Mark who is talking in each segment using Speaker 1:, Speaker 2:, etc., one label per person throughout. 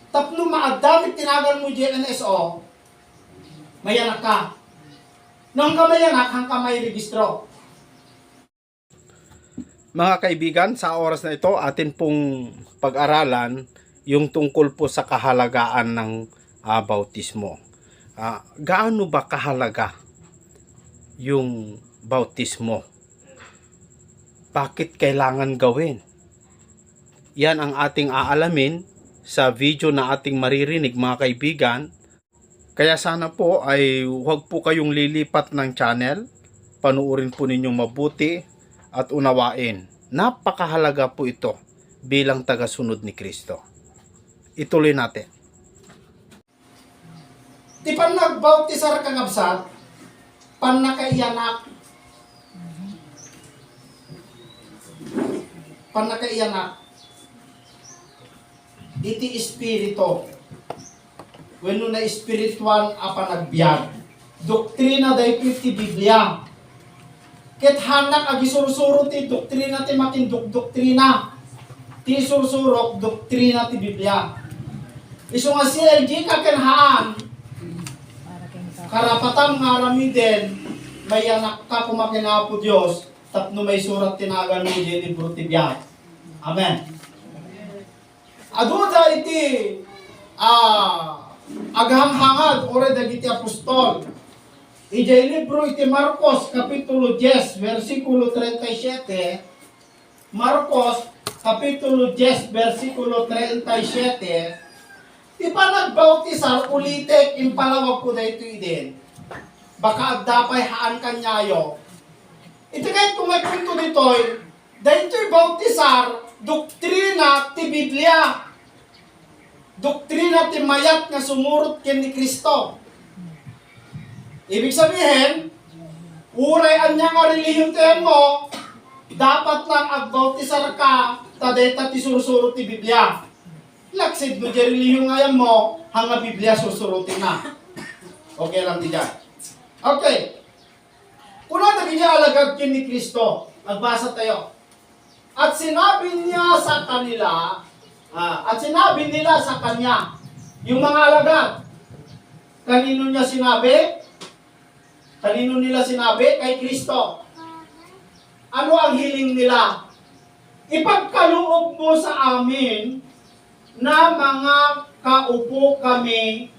Speaker 1: Tapno maadamit tinagal mo GNSO, mayanak ka. Nung ka mayanak, hang ka may registro.
Speaker 2: Mga kaibigan, sa oras na ito, atin pong pag-aralan yung tungkol po sa kahalagaan ng bautismo. Gaano ba kahalaga yung bautismo? Bakit kailangan gawin? Yan ang ating aalamin sa video na ating maririnig, mga kaibigan. Kaya sana po ay huwag po kayong lilipat ng channel. Panuorin po ninyong mabuti at unawain. Napakahalaga po ito bilang tagasunod ni Kristo. Ituloy natin.
Speaker 1: Di pa nagbautisar kang absat, pan nakaiyanak. Pan nakaiyanak. Iti espiritu. Wenno na espiritual apa nagbiag. Doktrina day ti Biblia. Ket hanak agi sursuro ti doktrina ti doktrina. Ti sursurok doktrina ti Biblia. Isu nga si LG kakenhaan. Karapatan nga ramiden may anak ka kumakina po Diyos tapno may surat tinagal mo di libro ti biag. Amen. Aduda iti aghanghangad ore dagiti apostol. Ijay libro iti Marcos kapitulo 10 versikulo 37. Marcos kapitulo 10 versikulo 37. Di pa nagbautisar ulitek impalawag ko dahito idin. Baka agdapay haan kanyayo. Ito kahit kung may punto dito'y dahito'y bautisar doktrina ti Biblia. Doktrina ti mayat nga sumurot ken ni Kristo. Ibig sabihin, uray anya nga relihiyon tayo mo, dapat lang agbautisar ka, tadeta ti sursurot ti Biblia. Laksid mo di relihiyon ngayon mo, hanga Biblia susurutin na. Okay lang di dyan. Okay. Kuna naging niya alagad ken ni Kristo. Magbasa tayo. At sinabi niya sa kanila, at sinabi nila sa kanya, yung mga alagad, kanino niya sinabi? Kanino nila sinabi? Kay Kristo. Ano ang hiling nila? Ipagkaloob mo sa amin na mga kaupo kami,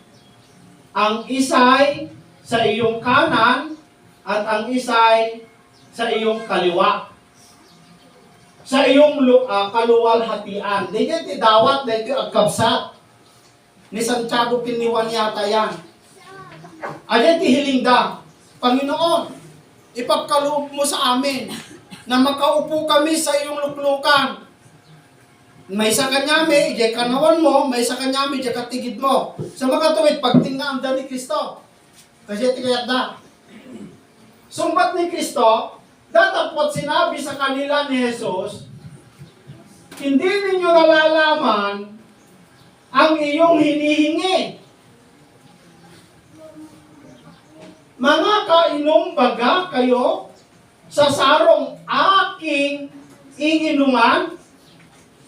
Speaker 1: ang isay sa iyong kanan at ang isay sa iyong kaliwa. Sa iyong kaluwalhatian. Dito ti dawat, dito agkabsat. Ni Santiago kiniwan yata yan. Ayan ti hiling da. Panginoon, ipagkaloob mo sa amin na makaupo kami sa iyong luklukan. May sa kanyami, ijay kanawan mo, may sa kanyami, ijay katigid mo. Sa mga tuwid, pagtingnan da ni Kristo. Kasi ti kayat da. Sumbat ni Kristo, datapot sinabi sa kanila ni Jesus, hindi ninyo nalalaman ang iyong hinihingi. Mga kainom baga kayo sa sarong aking iinuman?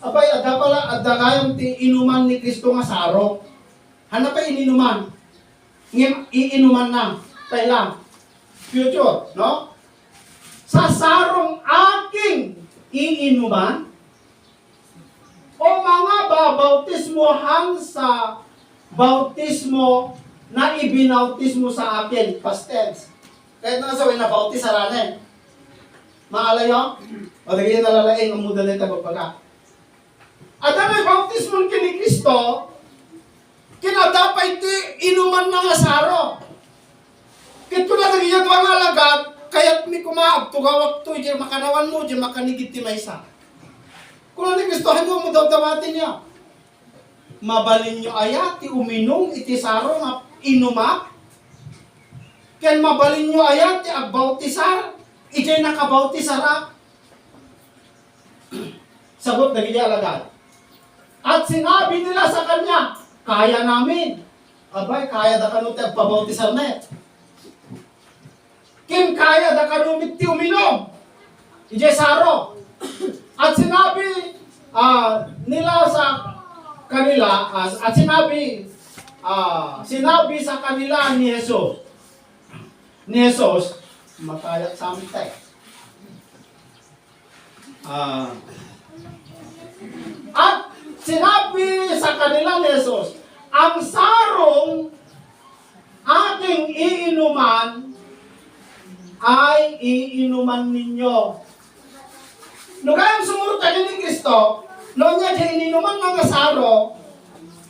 Speaker 1: Abay, ada pala, ada kayong inuman ni Kristo nga sarong. Hanap pa ininuman. Iinuman na. Tayo lang. Future, no? Sa sarong aking iinuman o mga babautismohan sa bautismo na ibinautismo sa akin. Past tense. Kahit na sabi na bautisaran maalayo? O dagay nalalaing ang muda nito pagpaka. At ang bautismo ni Kristo, kinadapay ti inuman na nga saro. Kit ko na nagiyag mga alagad, kaya't mi kumaag, tugawag to, dyan makanawan mo, dyan makanigit ti maysa. Kung ano gusto, mo mo daw dawatin niya. Mabalin nyo ayat, ti uminom, iti saro nga inuma. Kaya mabalin nyo ayat, ti agbautisar, iti nakabautisara. Sagot na gaya alagad. At sinabi nila sa kanya, kaya namin. Abay, kaya da kanong ti agpabautisar na Kim kaya da kanumit ti uminom. Ije saro. At sinabi nila sa kanila, at sinabi sa kanila ni Jesus, makayat sa amin tayo. At sinabi sa kanila ni Jesus, ang sarong ating iinuman ay iinuman ninyo. No kayang sumunod tayo ni Kristo, no niya di ininuman ng saro,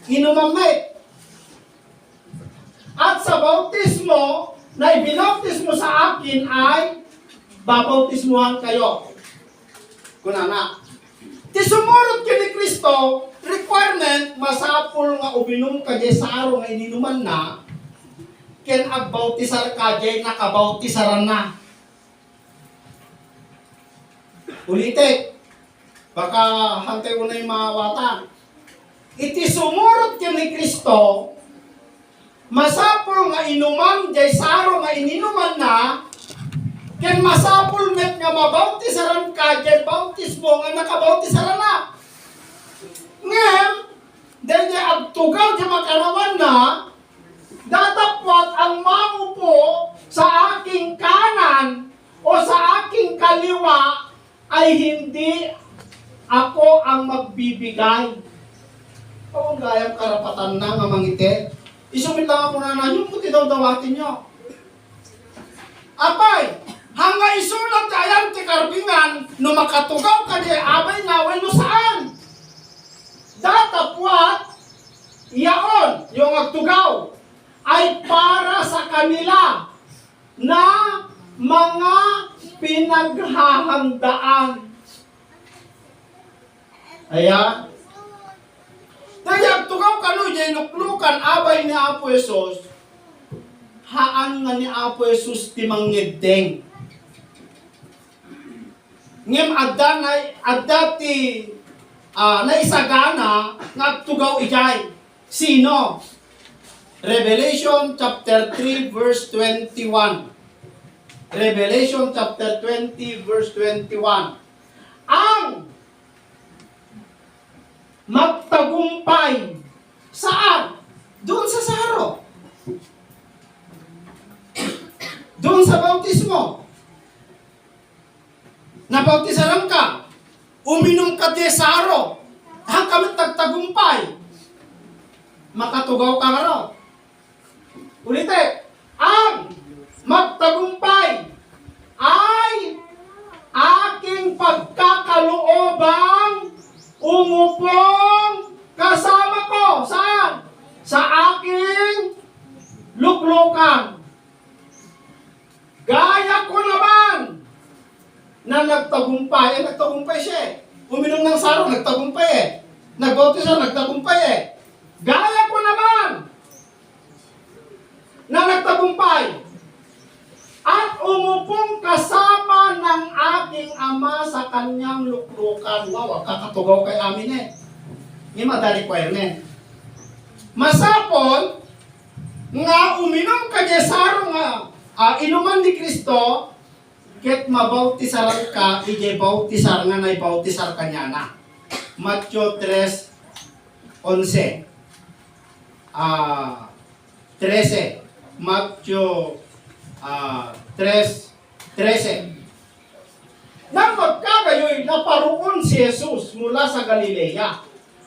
Speaker 1: inuman may. At sa bautismo, na ibinautismo sa akin ay babautismuhan kayo. Kunana. Ti sumunod kayo ni Kristo, requirement, masapol nga ubinom ka di saro nga ininuman na, ken agbautisar ka di nakabautisaran na. Ulitin. Baka hantay ko na yung mga wata. Iti sumurot ka ni Kristo, masapol nga inuman, jay saro nga ininuman na, ken masapol met nga mabautisaran ka, jay bautismo nga nakabautisaran na. Ngayon, dahil jay agtugaw jay makarawan na, datapwat ang maupo sa aking kanan o sa aking kaliwa ay hindi ako ang magbibigay. O gayang karapatan na nga mangiti. Isumit lang ako na yung puti daw dawatin nyo. Apay, hanga isulat ayan ti karbingan, no makatugaw ka di abay naway no saan? Datapwat, iyaon, yung agtugaw, ay para sa kanila na mga pinaghahandaan. Ayan. Dayag tugaw kanu jay nuklukan abay ni Apo Jesus. Haan nga ni Apo Jesus timang ngedeng. Ngem adda ti naisagana nga tugaw ijay. Sino? Revelation chapter 3 verse 21. Revelation chapter 20 verse 21. Ang magtagumpay saan? Doon sa saro. Doon sa bautismo. Nabautisaran ka. Uminom ka di saro. Ang kamit tagtagumpay. Makatugaw ka nga raw. Ulitin. Ang magtagumpay ay aking pagkakaloobang umupong kasama ko. Saan? Sa aking luklukan. Gaya ko naman na nagtagumpay. Nagtagumpay siya eh. Uminom ng saro, nagtagumpay eh. Nagbautisar, nagtagumpay eh. Gaya ko naman na nagtagumpay at umupong kasama ng aking ama sa kanyang luklukan. Wow, kakatugaw kay amin eh. Hindi madali requirement. Masapon nga uminom ka di saro nga inuman ni Kristo ket mabautisar ka ije bautisar nga nay bautisar kanya na. Matthew 3:11. 13. Matthew 3:13. Nang magkagayoy, naparoon si Jesus mula sa Galilea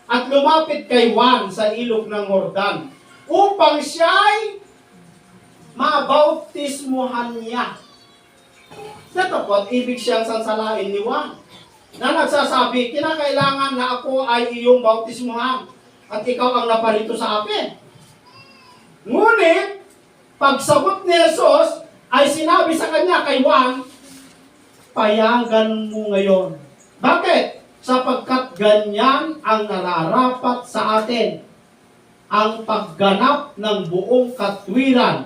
Speaker 1: at lumapit kay Juan sa ilog ng Jordan upang siya'y mabautismuhan niya. Datapot, ibig siyang sansalain ni Juan na nagsasabi, kinakailangan na ako ay iyong bautismuhan at ikaw ang naparito sa akin. Ngunit, pagsagot ni Jesus, ay sinabi sa kanya kay Juan, payagan mo ngayon. Bakit? Sapagkat ganyan ang nararapat sa atin, ang pagganap ng buong katwiran.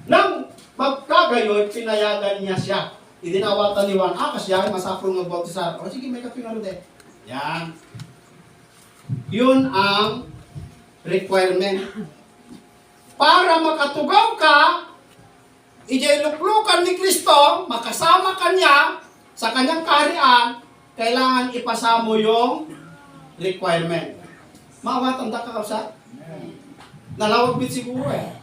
Speaker 1: Nang pagkagayoy, pinayagan niya siya. Idinawatan ni Juan, kasya, masapong magbautisar. O sige, may katwingan din. Yan. Yun ang requirement. Para makatugaw ka, ijay-luklukan ni Kristo, makasama kanya sa kanyang kaharian, kailangan ipasa mo yung requirement. Mawatan da ka sa? Nalawag bit siguro eh.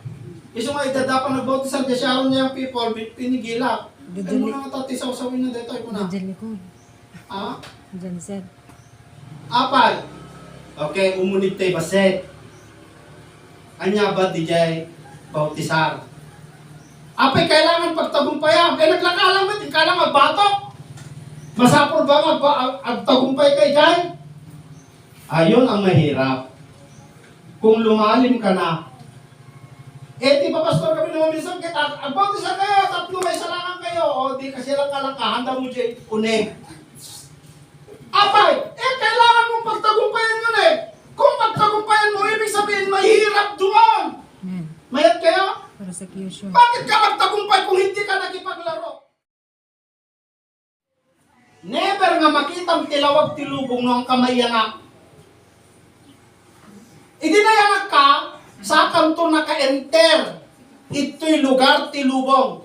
Speaker 1: Iso nga idadapan nagbautisan di siya niya people, pinigila. Ay mo na nga tatisaw-sawin na dito, ay ko na.
Speaker 3: Diyan likod.
Speaker 1: Ah?
Speaker 3: Diyan, sir.
Speaker 1: Apay. Okay, umunit tayo baset. Anya ba di jay bautisar? Apay, kailangan pagtagumpayan. Eh, naglakalang ba? Kailangan magbatok. Masapor ba magtagumpay kay jay? Ayun ang mahirap. Kung lumalim ka na, eh, di ba pastor kami naman minsan, ang bautisar kayo, tatlo may salangan kayo, o di kasi lang kalangkahan daw mo jay unig. Apay, eh kailangan mong pagtagumpayan yun eh. Kung pagtagumpayan mo, ibig sabihin mahirap doon.
Speaker 3: Amen.
Speaker 1: Mayat kayo?
Speaker 3: Persecution.
Speaker 1: Bakit ka magtagumpay kung hindi ka nakipaglaro? Never nga makitang tilawag tilubong noong kamayanak. Idinayanak ka sa kanto na ka-enter. Ito'y lugar tilubong.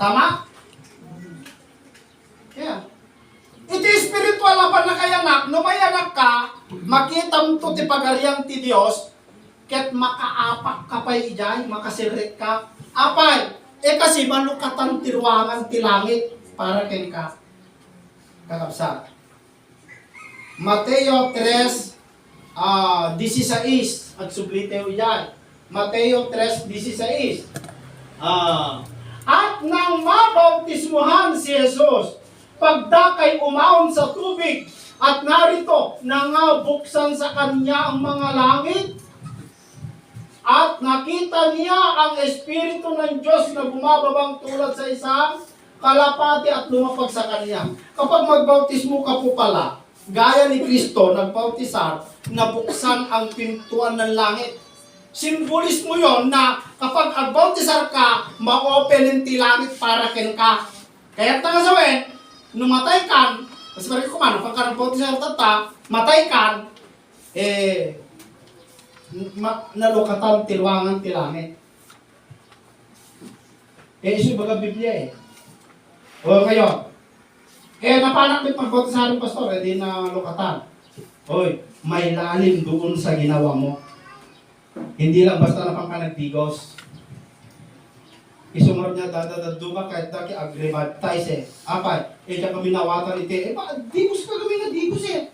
Speaker 1: Tama? Yeah. Iti spiritual na pa na kayanak, no mayanak ka, makita mo to ti pagariang ti Diyos, ket makaapak ka pa ijay, makasirik ka. Apay, eh kasi malukatan ti ruangan ti langit para ken ka. Kakabsat. Mateo 3:16 at subliteo ijay. Mateo 3:16. At nang mabautismuhan si Jesus, pagdakay umaon sa tubig, at narito nangabuksan sa kanya ang mga langit, at nakita niya ang Espiritu ng Diyos na bumababang tulad sa isang kalapati at lumapag sa kanya. Kapag magbautismo ka po pala, gaya ni Kristo, nagbautisar, nabuksan ang pintuan ng langit. Simbolismo yon na kapag nagbautisar ka, ma-open yung langit para ken ka. Kaya tangasawin, numatay kan, kasi parang kumano, pagka nagbautisar tata, matay kan, nalukatan tilwangan tilangit. Iso baga Biblia eh. O ngayon, napanak din pagbautisar ng pastor, di na lukatan. Hoy, may lalim doon sa ginawa mo. Hindi lang basta na pang kanagdigos. Isumar niya dadadaduma kahit daki agribadtize eh. Apay, kaya kami nawatan iti. Digos ka kami na digos eh.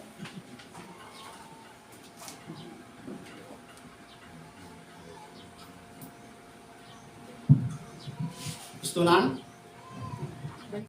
Speaker 1: Gusto na?